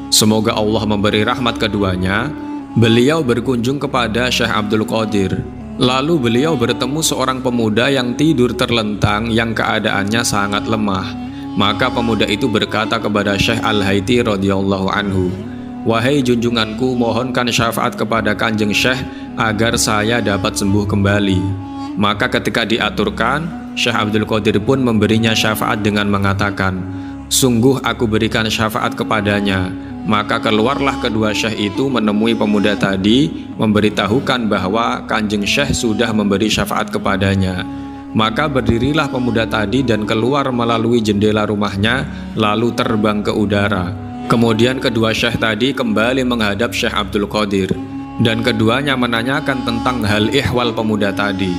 semoga Allah memberi rahmat keduanya, beliau berkunjung kepada Syekh Abdul Qadir. Lalu beliau bertemu seorang pemuda yang tidur terlentang yang keadaannya sangat lemah. Maka pemuda itu berkata kepada Syekh Al-Haiti radhiyallahu anhu, "Wahai junjunganku, mohonkan syafaat kepada Kanjeng Syekh agar saya dapat sembuh kembali." Maka ketika diaturkan, Syekh Abdul Qadir pun memberinya syafaat dengan mengatakan, "Sungguh aku berikan syafaat kepadanya, Maka keluarlah kedua syekh itu menemui pemuda tadi, memberitahukan bahwa Kanjeng Syekh sudah memberi syafaat kepadanya. Maka berdirilah pemuda tadi dan keluar melalui jendela rumahnya, lalu terbang ke udara. Kemudian kedua syekh tadi kembali menghadap Syekh Abdul Qadir, dan keduanya menanyakan tentang hal ihwal pemuda tadi.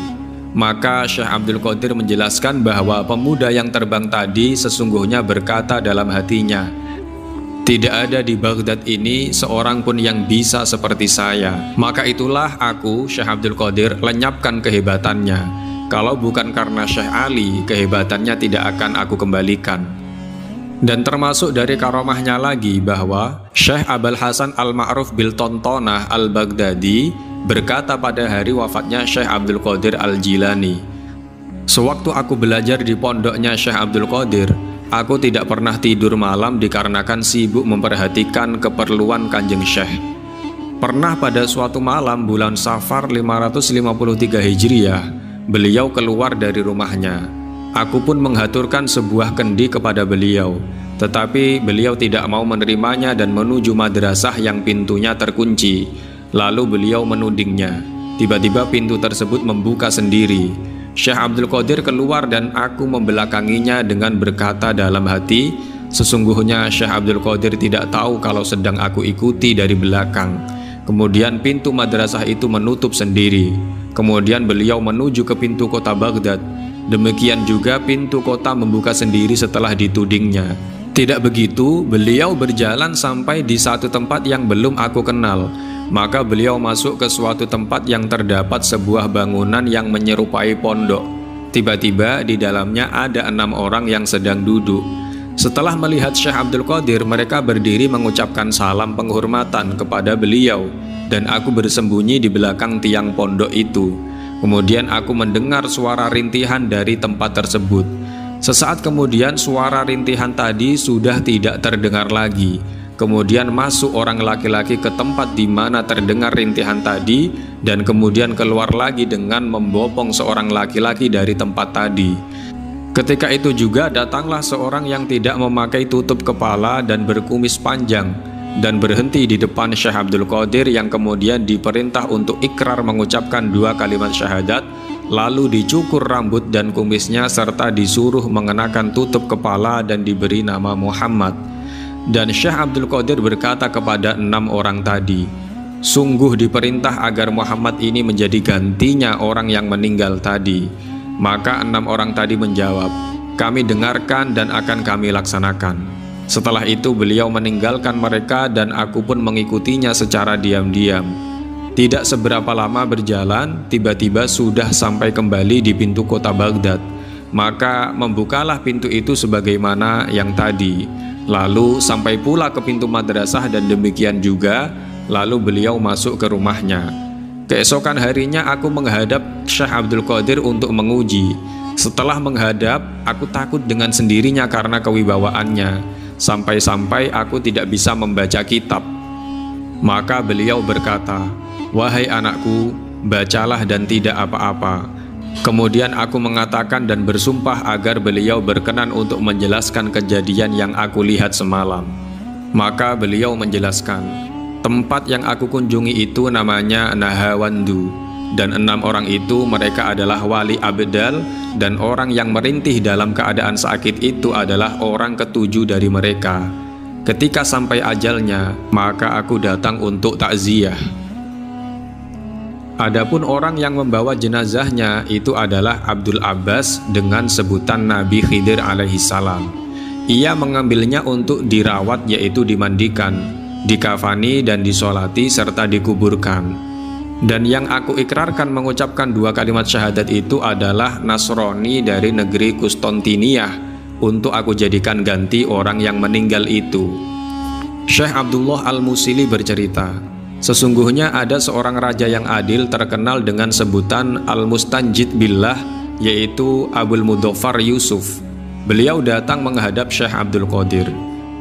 Maka Syekh Abdul Qadir menjelaskan bahwa pemuda yang terbang tadi sesungguhnya berkata dalam hatinya, "Tidak ada di Baghdad ini seorang pun yang bisa seperti saya." Maka itulah aku, Syekh Abdul Qadir, lenyapkan kehebatannya. Kalau bukan karena Syekh Ali, kehebatannya tidak akan aku kembalikan. Dan termasuk dari karomahnya lagi bahwa Syekh Abul Hasan Al-Ma'ruf bil Tontonah Al-Baghdadi berkata pada hari wafatnya Syekh Abdul Qadir Al-Jilani, "Sewaktu aku belajar di pondoknya Syekh Abdul Qadir, aku tidak pernah tidur malam dikarenakan sibuk memperhatikan keperluan Kanjeng Syekh. Pernah pada suatu malam bulan Safar 553 Hijriah, beliau keluar dari rumahnya. Aku pun menghaturkan sebuah kendi kepada beliau, tetapi beliau tidak mau menerimanya dan menuju madrasah yang pintunya terkunci. Lalu beliau menudingnya. Tiba-tiba pintu tersebut membuka sendiri. Syekh Abdul Qadir keluar dan aku membelakanginya dengan berkata dalam hati, sesungguhnya Syekh Abdul Qadir tidak tahu kalau sedang aku ikuti dari belakang. Kemudian pintu madrasah itu menutup sendiri. Kemudian beliau menuju ke pintu kota Baghdad. Demikian juga pintu kota membuka sendiri setelah ditudingnya. Tidak begitu, beliau berjalan sampai di satu tempat yang belum aku kenal. Maka beliau masuk ke suatu tempat yang terdapat sebuah bangunan yang menyerupai pondok. Tiba-tiba di dalamnya ada 6 orang yang sedang duduk. Setelah melihat Syekh Abdul Qadir, mereka berdiri mengucapkan salam penghormatan kepada beliau, dan aku bersembunyi di belakang tiang pondok itu. Kemudian aku mendengar suara rintihan dari tempat tersebut. Sesaat kemudian suara rintihan tadi sudah tidak terdengar lagi. Kemudian masuk orang laki-laki ke tempat di mana terdengar rintihan tadi, dan kemudian keluar lagi dengan membopong seorang laki-laki dari tempat tadi. Ketika itu juga datanglah seorang yang tidak memakai tutup kepala dan berkumis panjang, dan berhenti di depan Syekh Abdul Qadir yang kemudian diperintah untuk ikrar mengucapkan 2 kalimat syahadat, lalu dicukur rambut dan kumisnya serta disuruh mengenakan tutup kepala dan diberi nama Muhammad. Dan Syekh Abdul Qadir berkata kepada 6 orang tadi, "Sungguh diperintah agar Muhammad ini menjadi gantinya orang yang meninggal tadi." Maka 6 orang tadi menjawab, "Kami dengarkan dan akan kami laksanakan." Setelah itu beliau meninggalkan mereka dan aku pun mengikutinya secara diam-diam. Tidak seberapa lama berjalan, tiba-tiba sudah sampai kembali di pintu kota Baghdad. Maka membukalah pintu itu sebagaimana yang tadi. Lalu sampai pula ke pintu madrasah dan demikian juga. Lalu beliau masuk ke rumahnya. Keesokan harinya aku menghadap Syekh Abdul Qadir untuk menguji. Setelah menghadap, aku takut dengan sendirinya karena kewibawaannya. Sampai-sampai aku tidak bisa membaca kitab. Maka beliau berkata, "Wahai anakku, bacalah dan tidak apa-apa." Kemudian aku mengatakan dan bersumpah agar beliau berkenan untuk menjelaskan kejadian yang aku lihat semalam. Maka beliau menjelaskan, tempat yang aku kunjungi itu namanya Nahawandu, dan 6 orang itu mereka adalah wali abdal, dan orang yang merintih dalam keadaan sakit itu adalah orang ke-7 dari mereka. Ketika sampai ajalnya, maka aku datang untuk takziah. Adapun orang yang membawa jenazahnya itu adalah Abdul Abbas dengan sebutan Nabi Khidir alaihissalam. Ia mengambilnya untuk dirawat, yaitu dimandikan, dikafani dan disolati serta dikuburkan. Dan yang aku ikrarkan mengucapkan 2 kalimat syahadat itu adalah Nasrani dari negeri Konstantiniyah, untuk aku jadikan ganti orang yang meninggal itu. Syekh Abdullah Al-Musili bercerita, sesungguhnya ada seorang raja yang adil terkenal dengan sebutan Al-Mustanjid Billah, yaitu Abul Mudhaffar Yusuf. Beliau datang menghadap Syekh Abdul Qadir.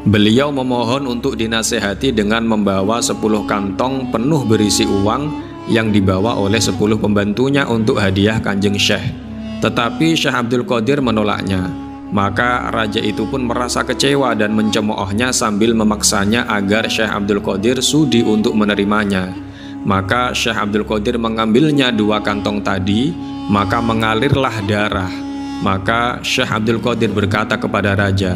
Beliau memohon untuk dinasehati dengan membawa 10 kantong penuh berisi uang yang dibawa oleh 10 pembantunya untuk hadiah Kanjeng Syekh. Tetapi Syekh Abdul Qadir menolaknya. Maka raja itu pun merasa kecewa dan mencemoohnya sambil memaksanya agar Syekh Abdul Qadir sudi untuk menerimanya. Maka Syekh Abdul Qadir mengambilnya 2 kantong tadi, maka mengalirlah darah. Maka Syekh Abdul Qadir berkata kepada raja,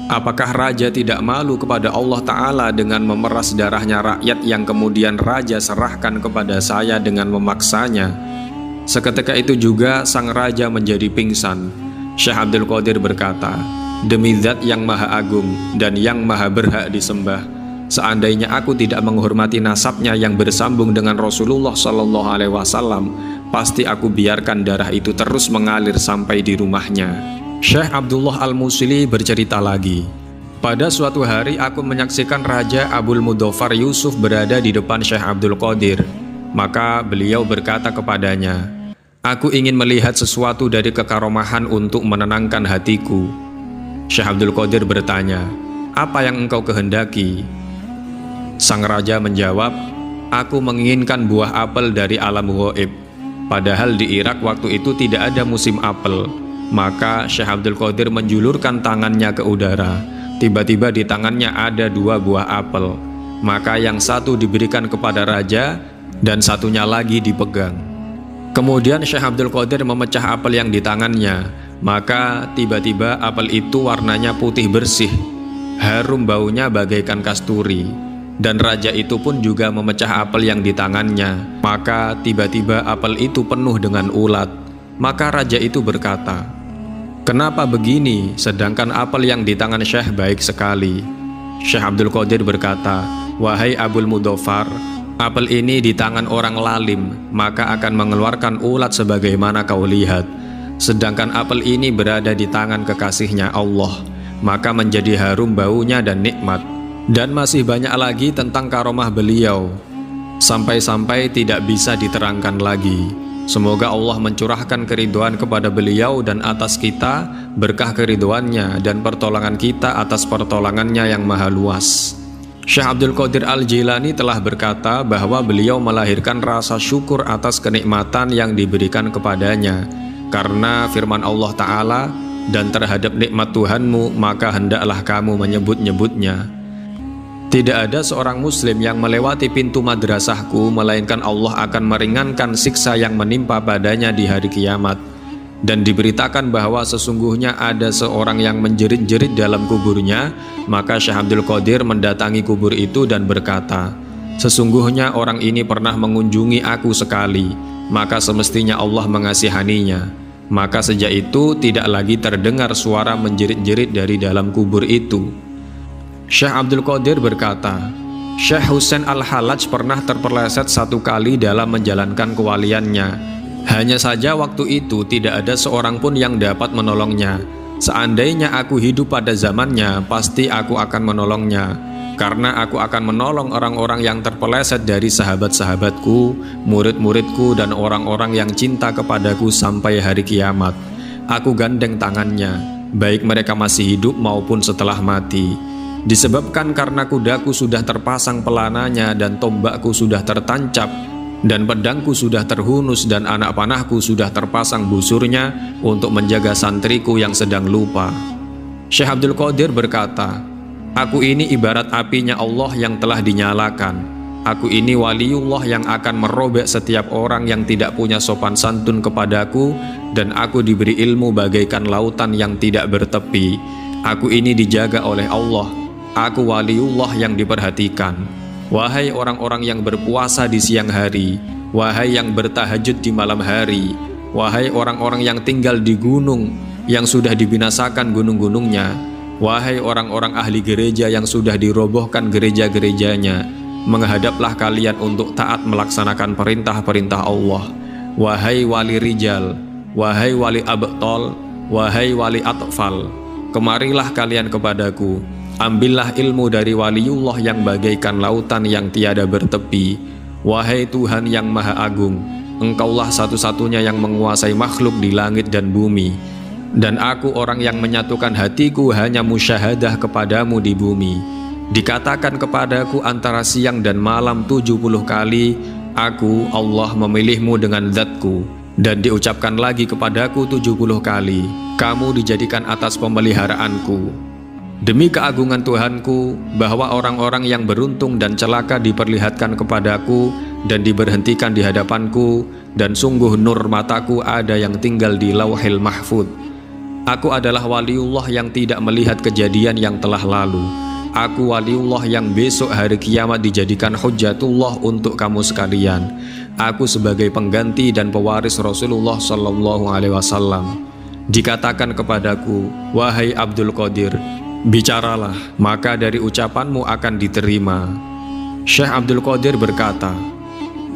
"Apakah raja tidak malu kepada Allah Ta'ala dengan memeras darahnya rakyat yang kemudian raja serahkan kepada saya dengan memaksanya?" Seketika itu juga sang raja menjadi pingsan. Syekh Abdul Qadir berkata, "Demi Zat yang Maha Agung dan yang Maha Berhak disembah, seandainya aku tidak menghormati nasabnya yang bersambung dengan Rasulullah Shallallahu Alaihi Wasallam, pasti aku biarkan darah itu terus mengalir sampai di rumahnya." Syekh Abdullah Al-Musili bercerita lagi, "Pada suatu hari aku menyaksikan Raja Abul Mudhaffar Yusuf berada di depan Syekh Abdul Qadir. Maka beliau berkata kepadanya, 'Aku ingin melihat sesuatu dari kekaromahan untuk menenangkan hatiku.' Syekh Abdul Qadir bertanya, 'Apa yang engkau kehendaki?' Sang raja menjawab, 'Aku menginginkan buah apel dari alam ghaib.' Padahal di Irak waktu itu tidak ada musim apel. Maka Syekh Abdul Qadir menjulurkan tangannya ke udara. Tiba-tiba di tangannya ada 2 buah apel. Maka yang satu diberikan kepada raja dan satunya lagi dipegang. Kemudian Syekh Abdul Qadir memecah apel yang di tangannya. Maka tiba-tiba apel itu warnanya putih bersih, harum baunya bagaikan kasturi. Dan raja itu pun juga memecah apel yang di tangannya. Maka tiba-tiba apel itu penuh dengan ulat. Maka raja itu berkata, 'Kenapa begini sedangkan apel yang di tangan Syekh baik sekali?' Syekh Abdul Qadir berkata, 'Wahai Abul Mudhaffar, apel ini di tangan orang lalim, maka akan mengeluarkan ulat sebagaimana kau lihat. Sedangkan apel ini berada di tangan kekasihnya Allah, maka menjadi harum baunya dan nikmat.' Dan masih banyak lagi tentang karomah beliau, sampai-sampai tidak bisa diterangkan lagi. Semoga Allah mencurahkan keridhaan kepada beliau dan atas kita berkah keridhaannya dan pertolongan kita atas pertolongannya yang maha luas." Syekh Abdul Qadir Al-Jilani telah berkata bahwa beliau melahirkan rasa syukur atas kenikmatan yang diberikan kepadanya karena firman Allah Ta'ala, "Dan terhadap nikmat Tuhanmu maka hendaklah kamu menyebut-nyebutnya." Tidak ada seorang muslim yang melewati pintu madrasahku melainkan Allah akan meringankan siksa yang menimpa padanya di hari kiamat. Dan diberitakan bahwa sesungguhnya ada seorang yang menjerit-jerit dalam kuburnya. Maka Syekh Abdul Qadir mendatangi kubur itu dan berkata, "Sesungguhnya orang ini pernah mengunjungi aku sekali, maka semestinya Allah mengasihaninya." Maka sejak itu tidak lagi terdengar suara menjerit-jerit dari dalam kubur itu. Syekh Abdul Qadir berkata, Syekh Husain Al-Halaj pernah terpeleset 1 kali dalam menjalankan kewaliannya. Hanya saja waktu itu tidak ada seorang pun yang dapat menolongnya. Seandainya aku hidup pada zamannya, pasti aku akan menolongnya. Karena aku akan menolong orang-orang yang terpeleset dari sahabat-sahabatku, murid-muridku, dan orang-orang yang cinta kepadaku sampai hari kiamat. Aku gandeng tangannya, baik mereka masih hidup maupun setelah mati. Disebabkan karena kudaku sudah terpasang pelananya dan tombakku sudah tertancap dan pedangku sudah terhunus dan anak panahku sudah terpasang busurnya untuk menjaga santriku yang sedang lupa. Syekh Abdul Qadir berkata, aku ini ibarat apinya Allah yang telah dinyalakan. Aku ini waliullah yang akan merobek setiap orang yang tidak punya sopan santun kepadaku, dan aku diberi ilmu bagaikan lautan yang tidak bertepi. Aku ini dijaga oleh Allah. Aku waliullah yang diperhatikan. Wahai orang-orang yang berpuasa di siang hari, wahai yang bertahajud di malam hari, wahai orang-orang yang tinggal di gunung yang sudah dibinasakan gunung-gunungnya, wahai orang-orang ahli gereja yang sudah dirobohkan gereja-gerejanya, menghadaplah kalian untuk taat melaksanakan perintah-perintah Allah. Wahai wali rijal, wahai wali abtol, wahai wali atfal, kemarilah kalian kepadaku. Ambillah ilmu dari waliullah yang bagaikan lautan yang tiada bertepi. Wahai Tuhan yang Maha Agung, Engkaulah satu-satunya yang menguasai makhluk di langit dan bumi. Dan aku orang yang menyatukan hatiku hanya musyahadah kepadamu di bumi. Dikatakan kepadaku antara siang dan malam 70 kali, aku Allah memilihmu dengan zatku. Dan diucapkan lagi kepadaku 70 kali, kamu dijadikan atas pemeliharaanku. Demi keagungan Tuhanku, bahwa orang-orang yang beruntung dan celaka diperlihatkan kepadaku dan diberhentikan di hadapanku, dan sungguh nur mataku ada yang tinggal di Lauhil Mahfud. Aku adalah waliullah yang tidak melihat kejadian yang telah lalu. Aku waliullah yang besok hari kiamat dijadikan hujjatullah untuk kamu sekalian. Aku sebagai pengganti dan pewaris Rasulullah Sallallahu Alaihi Wasallam. Dikatakan kepadaku, wahai Abdul Qadir, bicaralah, maka dari ucapanmu akan diterima. Syekh Abdul Qadir berkata,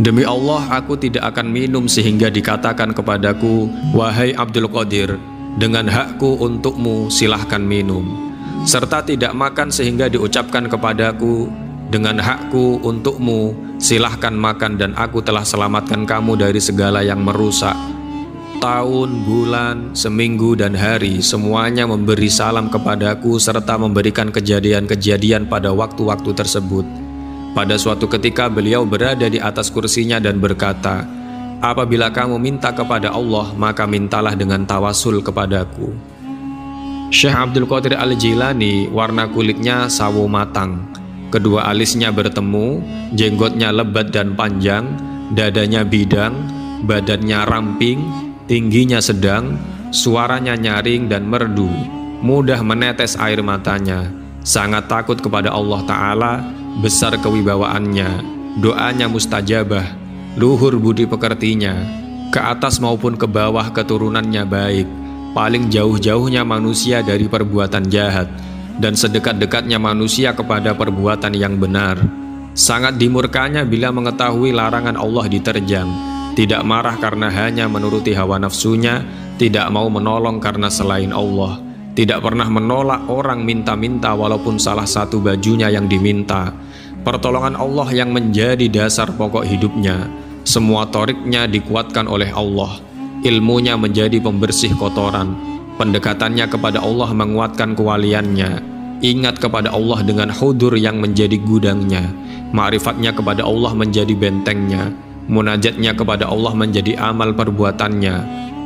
demi Allah aku tidak akan minum sehingga dikatakan kepadaku, wahai Abdul Qadir, dengan hakku untukmu silahkan minum. Serta tidak makan sehingga diucapkan kepadaku, dengan hakku untukmu silahkan makan dan aku telah selamatkan kamu dari segala yang merusak. Tahun, bulan, seminggu dan hari semuanya memberi salam kepadaku serta memberikan kejadian-kejadian pada waktu-waktu tersebut. Pada suatu ketika beliau berada di atas kursinya dan berkata, apabila kamu minta kepada Allah, maka mintalah dengan tawasul kepadaku. Syekh Abdul Qadir Al-Jilani warna kulitnya sawo matang, kedua alisnya bertemu, jenggotnya lebat dan panjang, dadanya bidang, badannya ramping, tingginya sedang, suaranya nyaring dan merdu, mudah menetes air matanya, sangat takut kepada Allah Ta'ala, besar kewibawaannya, doanya mustajabah, luhur budi pekertinya, ke atas maupun ke bawah keturunannya baik, paling jauh-jauhnya manusia dari perbuatan jahat, dan sedekat-dekatnya manusia kepada perbuatan yang benar. Sangat dimurkanya bila mengetahui larangan Allah diterjang, tidak marah karena hanya menuruti hawa nafsunya, tidak mau menolong karena selain Allah, tidak pernah menolak orang minta-minta walaupun salah satu bajunya yang diminta. Pertolongan Allah yang menjadi dasar pokok hidupnya. Semua toriknya dikuatkan oleh Allah. Ilmunya menjadi pembersih kotoran. Pendekatannya kepada Allah menguatkan kewaliannya. Ingat kepada Allah dengan hudur yang menjadi gudangnya. Ma'rifatnya kepada Allah menjadi bentengnya. Munajatnya kepada Allah menjadi amal perbuatannya,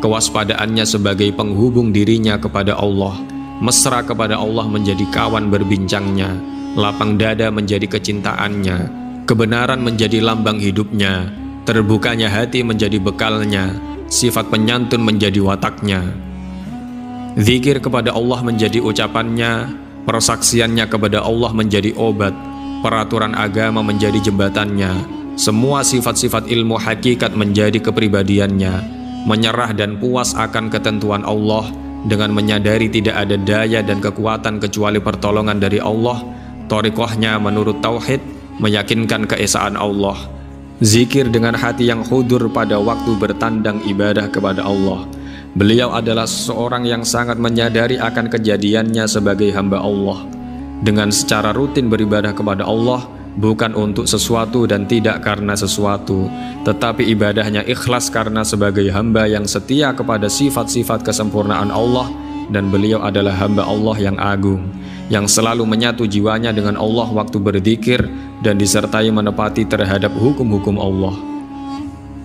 kewaspadaannya sebagai penghubung dirinya kepada Allah, mesra kepada Allah menjadi kawan berbincangnya, lapang dada menjadi kecintaannya, kebenaran menjadi lambang hidupnya, terbukanya hati menjadi bekalnya, sifat penyantun menjadi wataknya. Zikir kepada Allah menjadi ucapannya, persaksiannya kepada Allah menjadi obat, peraturan agama menjadi jembatannya. Semua sifat-sifat ilmu hakikat menjadi kepribadiannya, menyerah dan puas akan ketentuan Allah dengan menyadari tidak ada daya dan kekuatan kecuali pertolongan dari Allah. Thariqahnya menurut tauhid, meyakinkan keesaan Allah. Zikir dengan hati yang hudur pada waktu bertandang ibadah kepada Allah. Beliau adalah seorang yang sangat menyadari akan kejadiannya sebagai hamba Allah. Dengan secara rutin beribadah kepada Allah, bukan untuk sesuatu dan tidak karena sesuatu, tetapi ibadahnya ikhlas karena sebagai hamba yang setia kepada sifat-sifat kesempurnaan Allah, dan beliau adalah hamba Allah yang agung, yang selalu menyatu jiwanya dengan Allah waktu berzikir dan disertai menepati terhadap hukum-hukum Allah.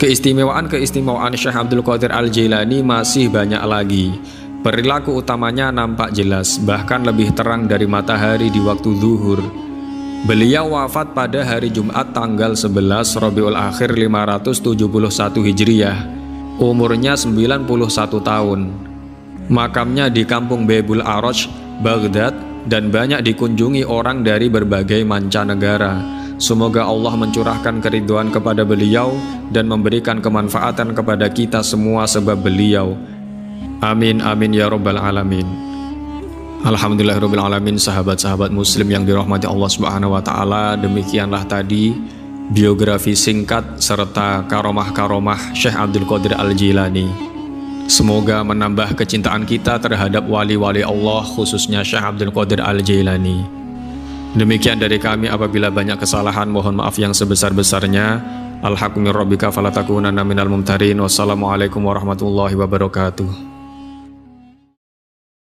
Keistimewaan-keistimewaan Syekh Abdul Qadir Al-Jilani masih banyak lagi. Perilaku utamanya nampak jelas, bahkan lebih terang dari matahari di waktu zuhur. Beliau wafat pada hari Jumat tanggal 11 Rabiul Akhir 571 Hijriah. Umurnya 91 tahun. Makamnya di kampung Babul Araj, Baghdad, dan banyak dikunjungi orang dari berbagai mancanegara. Semoga Allah mencurahkan keridhaan kepada beliau dan memberikan kemanfaatan kepada kita semua sebab beliau. Amin amin ya rabbal alamin. Alhamdulillahirabbil alamin. Sahabat-sahabat muslim yang dirahmati Allah Subhanahu wa taala, demikianlah tadi biografi singkat serta karomah-karomah Syekh Abdul Qadir Al-Jilani. Semoga menambah kecintaan kita terhadap wali-wali Allah, khususnya Syekh Abdul Qadir Al-Jilani. Demikian dari kami, apabila banyak kesalahan mohon maaf yang sebesar-besarnya. Al-haqqu min rabbika fala takunanna minal mumtarin. Wassalamualaikum warahmatullahi wabarakatuh.